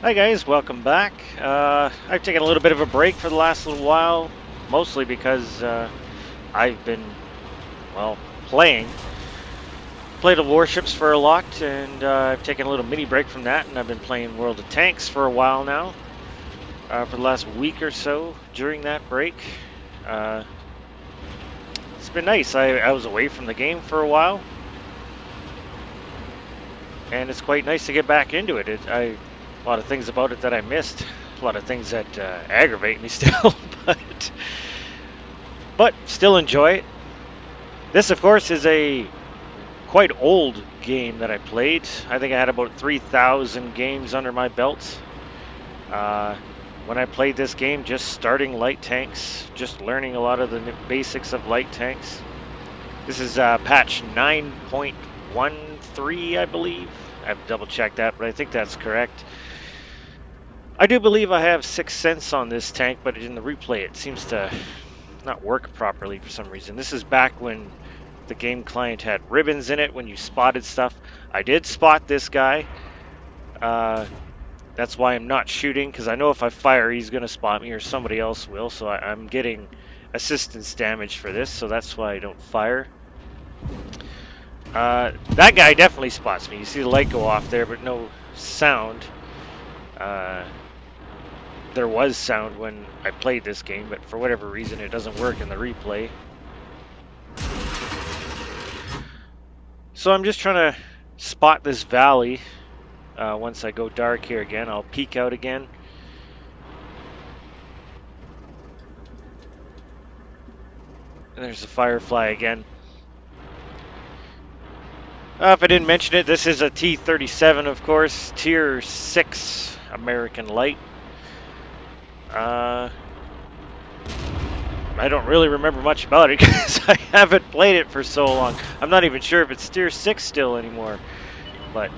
Hi guys, welcome back. I've taken a little bit of a break for the last little while, mostly because I've been, well, played the Warships for a lot, and I've taken a little mini break from that, and I've been playing World of Tanks for a while now, for the last week or so during that break. Uh, it's been nice. I was away from the game for a while, and it's quite nice to get back into it. A lot of things about it that I missed, a lot of things that aggravate me still, but still enjoy it. This, of course, is a quite old game that I played. I think I had about 3,000 games under my belt. When I played this game, just starting light tanks, just learning a lot of the basics of light tanks. This is patch 9.13, I believe. I've double checked that, but I think that's correct. I do believe I have 6th Sense on this tank, but in the replay it seems to not work properly for some reason. This is back when the game client had ribbons in it when you spotted stuff. I did spot this guy. That's why I'm not shooting, because I know if I fire he's going to spot me or somebody else will, so I'm getting assistance damage for this, so that's why I don't fire. That guy definitely spots me. You see the light go off there, but no sound. There was sound when I played this game, but for whatever reason it doesn't work in the replay. So I'm just trying to spot this valley. Once I go dark here again, I'll peek out again. And there's the Firefly again. If I didn't mention it, this is a T37, of course, Tier 6 American Light. I don't really remember much about it because I haven't played it for so long. I'm not even sure if it's Tier 6 still anymore, but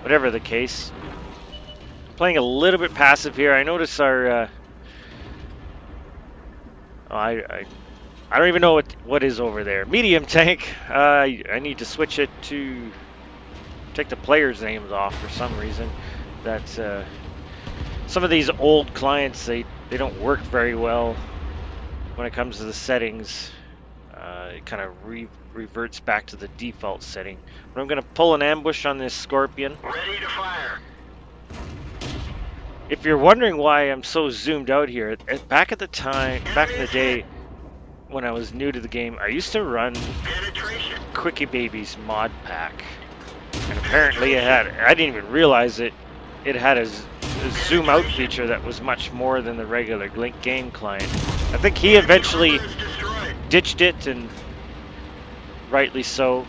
whatever the case. Playing a little bit passive here. I notice our... I don't even know what is over there. Medium tank. I need to switch it to take the players' names off for some reason. That's some of these old clients, they don't work very well when it comes to the settings. It kind of reverts back to the default setting. But I'm going to pull an ambush on this Scorpion. Ready to fire. If you're wondering why I'm so zoomed out here, back in the day when I was new to the game, I used to run Quickie Baby's mod pack. And apparently I didn't even realize it had a zoom out feature that was much more than the regular game client. I think he eventually ditched it, and rightly so.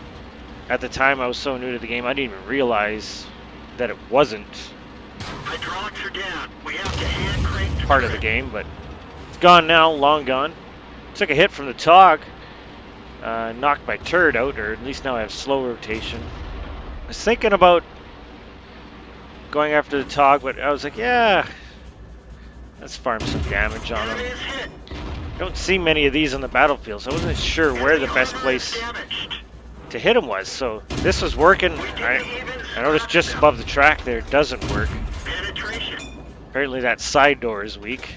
At the time I was so new to the game, I didn't even realize that it wasn't Hydraulics are down. We have to hand crank part of the game, but it's gone now, long gone. Took a hit from the Tog, knocked my turret out, or at least now I have slow rotation. I was thinking about going after the Tog, but I was like, yeah, let's farm some damage on him. I don't see many of these on the battlefield, so I wasn't sure where the best place to hit him was. So this was working. I noticed just above the track there it doesn't work. Apparently that side door is weak.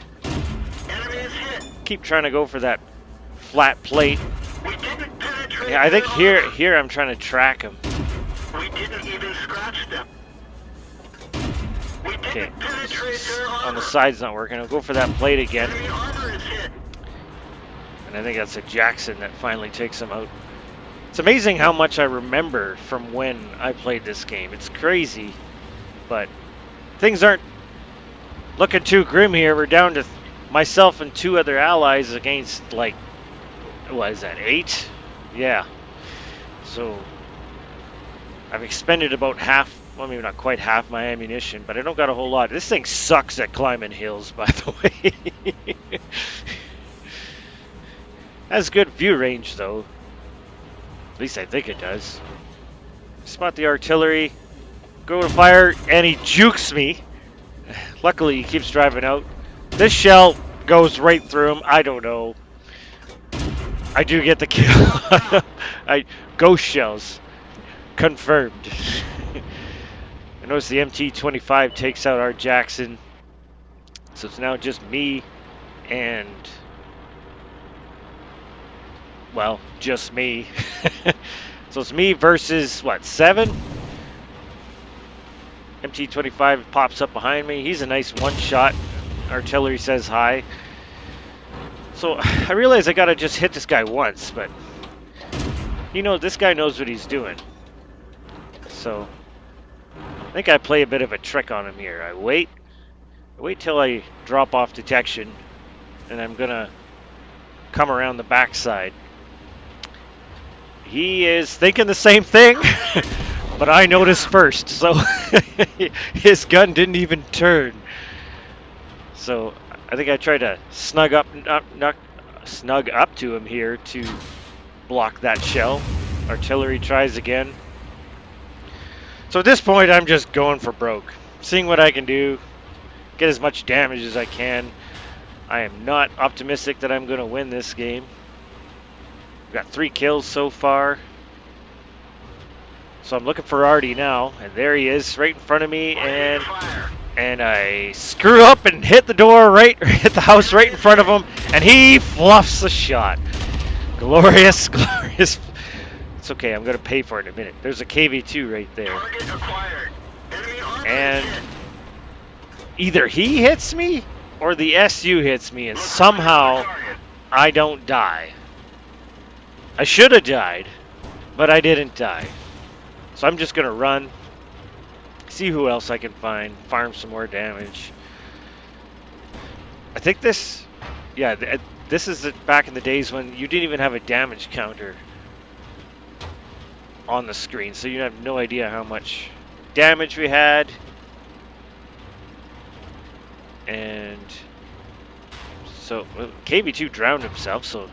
Keep trying to go for that flat plate. Yeah, I think here I'm trying to track him. We didn't even scratch them. Okay, on the side's not working. I'll go for that plate again. And I think that's a Jackson that finally takes him out. It's amazing how much I remember from when I played this game. It's crazy, but things aren't looking too grim here. We're down to myself and 2 other allies against, like, what is that, 8? Yeah. So I've expended about half, well, maybe not quite half my ammunition, but I don't got a whole lot. This thing sucks at climbing hills, by the way. Has good view range, though. At least I think it does. Spot the artillery, go to fire, and he jukes me. Luckily, he keeps driving out. This shell goes right through him. I don't know. I do get the kill. Ghost shells. Confirmed. notice the MT-25 takes out our Jackson. So it's now just me and, well, just me. So it's me versus, what, 7? MT-25 pops up behind me. He's a nice one-shot. Artillery says hi. So I realize I gotta just hit this guy once, but this guy knows what he's doing. So I think I play a bit of a trick on him here. I wait till I drop off detection, and I'm gonna come around the backside. He is thinking the same thing, but I noticed first, so his gun didn't even turn. So I think I tried to snug up to him here to block that shell. Artillery tries again. So at this point, I'm just going for broke, seeing what I can do, get as much damage as I can. I am not optimistic that I'm going to win this game. I've got 3 kills so far. So I'm looking for Artie now, and there he is, right in front of me, and I screw up and hit the door hit the house right in front of him, and he fluffs the shot. Glorious, glorious. It's okay, I'm going to pay for it in a minute. There's a KV-2 right there. And either he hits me or the SU hits me, and somehow I don't die. I should have died, but I didn't die. So I'm just going to run, see who else I can find, farm some more damage. I think this is back in the days when you didn't even have a damage counter on the screen, so you have no idea how much damage we had. And so KV-2 drowned himself, so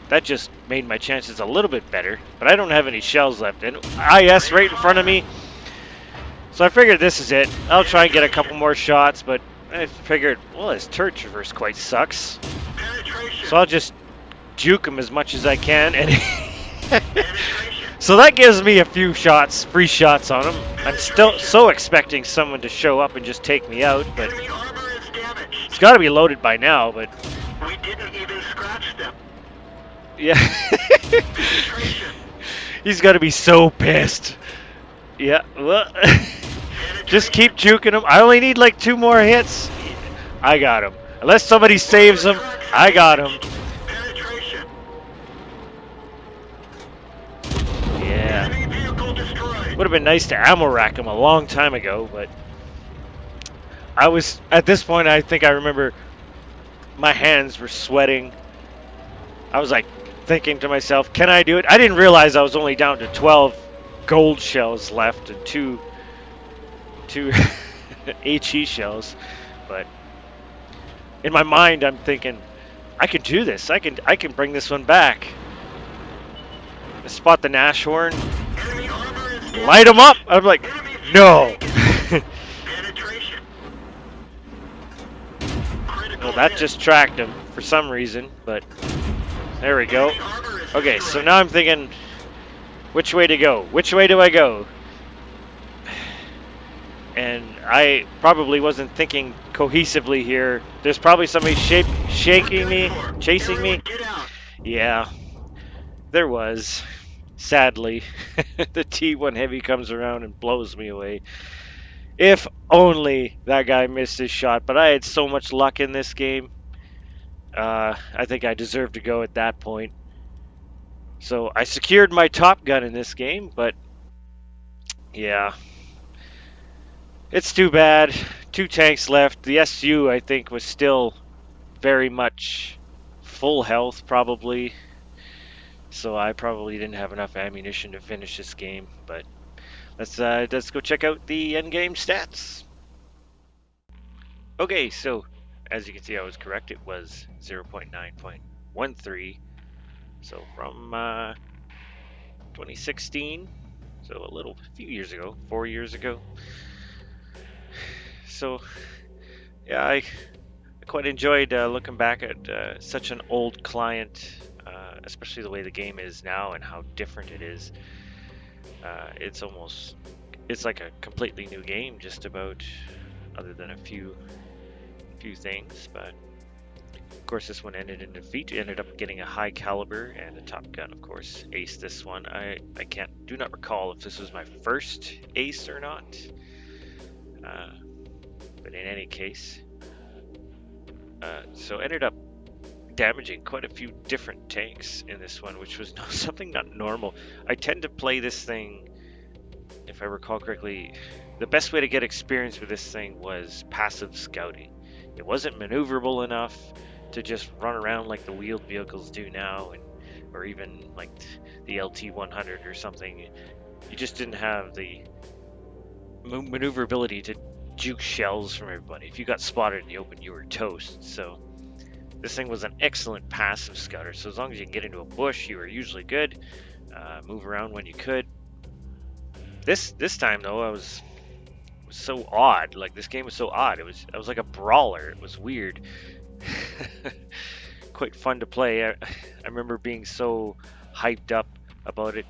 that just made my chances a little bit better. But I don't have any shells left, and IS right in front of me. So I figured this is it. I'll try and get a couple more shots, but I figured, well, his turret traverse quite sucks. So I'll just juke him as much as I can, and so that gives me a few shots, free shots on him. I'm still so expecting someone to show up and just take me out, but it's got to be loaded by now. But we didn't even scratch them. Yeah, he's got to be so pissed. Yeah, well, just keep juking him. I only need like 2 more hits. I got him. Unless somebody saves him, I got him. Yeah. Would have been nice to ammo rack him a long time ago, but I was, at this point, I think I remember my hands were sweating. I was like thinking to myself, can I do it? I didn't realize I was only down to 12 gold shells left and two HE shells, but in my mind I'm thinking I can do this. I can bring this one back. I spot the Nash horn, light him up. I'm like, no. Well, that just tracked him for some reason, but there we go. Okay, so now I'm thinking, which way to go? Which way do I go? And I probably wasn't thinking cohesively here. There's probably somebody shaking me, chasing me. Yeah, there was. Sadly, the T1 Heavy comes around and blows me away. If only that guy missed his shot, but I had so much luck in this game. I think I deserved to go at that point. So I secured my top gun in this game, but yeah. It's too bad. 2 tanks left. The SU, I think, was still very much full health, probably. So I probably didn't have enough ammunition to finish this game. But let's go check out the endgame stats. Okay, so as you can see, I was correct. It was 0.9.13. So from 2016, so a few years ago, 4 years ago. So, yeah, I quite enjoyed looking back at such an old client, especially the way the game is now and how different it is. It's almost it's like a completely new game, just about, other than a few things. But of course, this one ended in defeat. We ended up getting a high caliber and a Top Gun, of course. Ace this one. I do not recall if this was my first ace or not. But in any case, so ended up damaging quite a few different tanks in this one, which was something not normal. I tend to play this thing, if I recall correctly, the best way to get experience with this thing was passive scouting. It wasn't maneuverable enough to just run around like the wheeled vehicles do now, or even like the LT100 or something. You just didn't have the maneuverability to juke shells from everybody. If you got spotted in the open, you were toast. So this thing was an excellent passive scouter. So as long as you can get into a bush, you were usually good. Move around when you could. This time though, I was so odd. Like, this game was so odd. I was like a brawler. It was weird. Quite fun to play. I remember being so hyped up about it.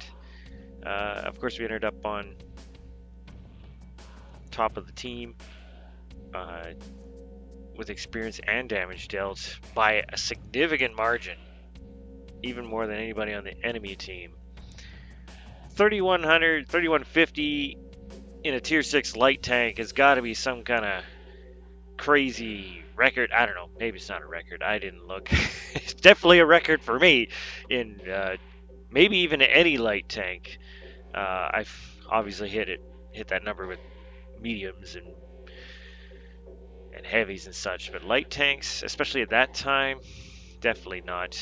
Of course, we ended up on top of the team with experience and damage dealt by a significant margin, even more than anybody on the enemy team. 3100, 3150 in a tier 6 light tank has got to be some kind of crazy record. I don't know, maybe it's not a record, I didn't look. It's definitely a record for me in maybe even any light tank. I've obviously hit that number with mediums and heavies and such, but light tanks, especially at that time, definitely not.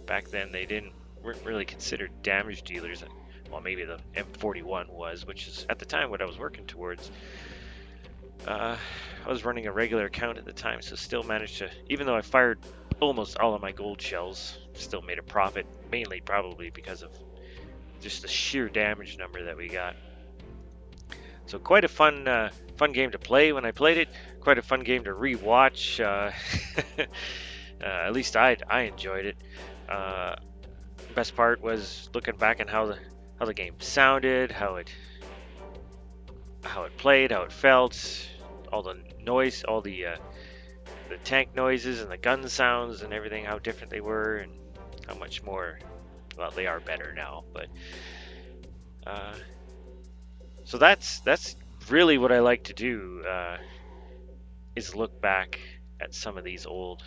Back then they weren't really considered damage dealers. Well, maybe the M41 was, which is at the time what I was working towards. I was running a regular account at the time, so still managed to, even though I fired almost all of my gold shells, still made a profit, mainly probably because of just the sheer damage number that we got. So quite a fun game to play when I played it. Quite a fun game to rewatch. At least I enjoyed it. Best part was looking back on how the game sounded, how it played, how it felt, all the noise, all the tank noises and the gun sounds and everything, how different they were, and how much more, well, they are better now. But so that's really what I like to do, is look back at some of these old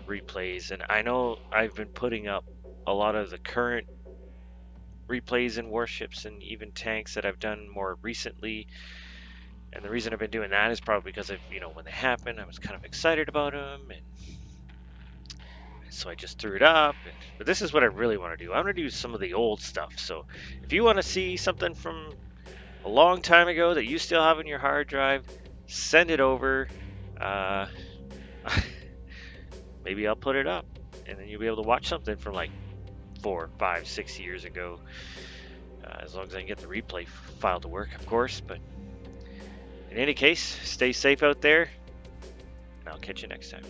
replays. And I know I've been putting up a lot of the current replays in Warships and even tanks that I've done more recently. And the reason I've been doing that is probably because of, when they happened, I was kind of excited about them, and so I just threw it up. But this is what I really want to do. I want to do some of the old stuff. So if you want to see something from a long time ago that you still have in your hard drive, send it over. Maybe I'll put it up, and then you'll be able to watch something from like 4, 5, 6 years ago. As long as I can get the replay file to work, of course. But in any case, stay safe out there, and I'll catch you next time.